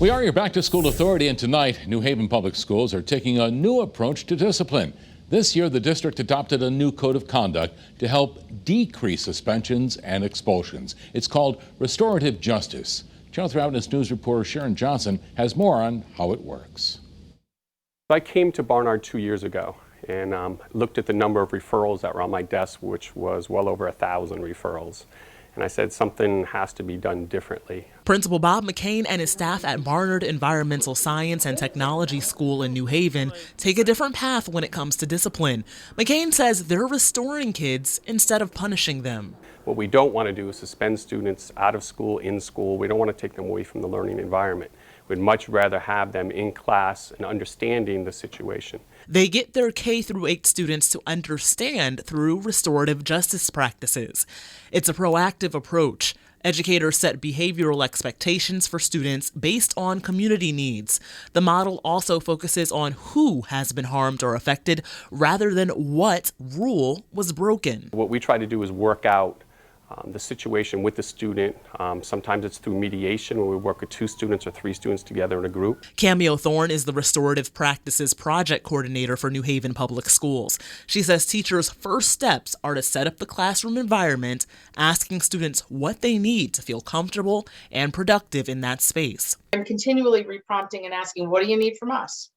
We are your back-to-school authority, and tonight, New Haven Public Schools are taking a new approach to discipline. This year, the district adopted a new code of conduct to help decrease suspensions and expulsions. It's called Restorative Justice. Channel 3 Eyewitness News reporter Sharon Johnson has more on how it works. I came to Barnard 2 years ago and looked at the number of referrals that were on my desk, which was well over 1,000 referrals. And I said something has to be done differently. Principal Bob McCain and his staff at Barnard Environmental Science and Technology School in New Haven take a different path when it comes to discipline. McCain says they're restoring kids instead of punishing them. What we don't want to do is suspend students out of school, in school. We don't want to take them away from the learning environment. We'd much rather have them in class and understanding the situation. They get their K-8 students to understand through restorative justice practices. It's a proactive approach. Educators set behavioral expectations for students based on community needs. The model also focuses on who has been harmed or affected rather than what rule was broken. What we try to do is work out the situation with the student. Sometimes it's through mediation, where we work with 2 students or 3 students together in a group. Cameo Thorne is the Restorative Practices Project Coordinator for New Haven Public Schools. She says teachers' first steps are to set up the classroom environment, asking students what they need to feel comfortable and productive in that space. I'm continually reprompting and asking, what do you need from us?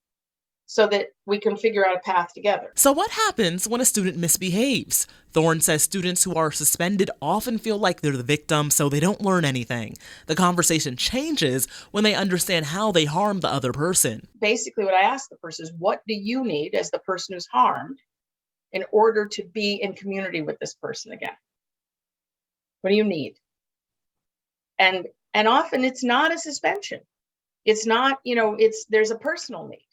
So that we can figure out a path together. So what happens when a student misbehaves? Thorne says students who are suspended often feel like they're the victim, so they don't learn anything. The conversation changes when they understand how they harmed the other person. Basically, what I ask the person is, what do you need as the person who's harmed in order to be in community with this person again? What do you need? And often it's not a suspension. It's not, there's a personal need.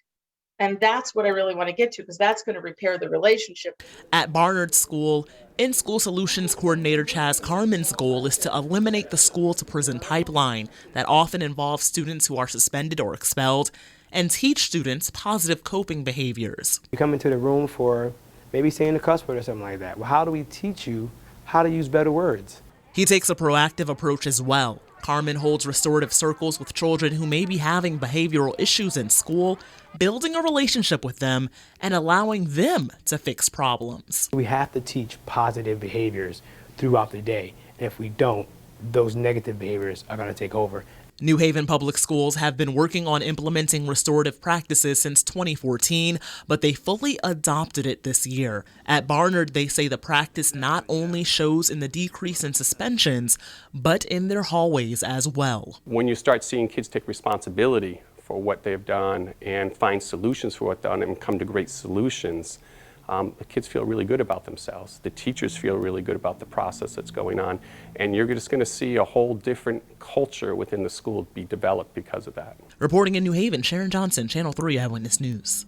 And that's what I really want to get to, because that's going to repair the relationship. At Barnard School, In-School Solutions Coordinator Chaz Carmen's goal is to eliminate the school-to-prison pipeline that often involves students who are suspended or expelled and teach students positive coping behaviors. You come into the room for maybe saying a cuss word or something like that. Well, how do we teach you how to use better words? He takes a proactive approach as well. Carmen holds restorative circles with children who may be having behavioral issues in school, building a relationship with them and allowing them to fix problems. We have to teach positive behaviors throughout the day. And if we don't, those negative behaviors are going to take over. New Haven Public Schools have been working on implementing restorative practices since 2014, but they fully adopted it this year. At Barnard, they say the practice not only shows in the decrease in suspensions, but in their hallways as well. When you start seeing kids take responsibility for what they've done and find solutions for what they've done and come to great solutions, the kids feel really good about themselves. The teachers feel really good about the process that's going on. And you're just going to see a whole different culture within the school be developed because of that. Reporting in New Haven, Sharon Johnson, Channel 3 Eyewitness News.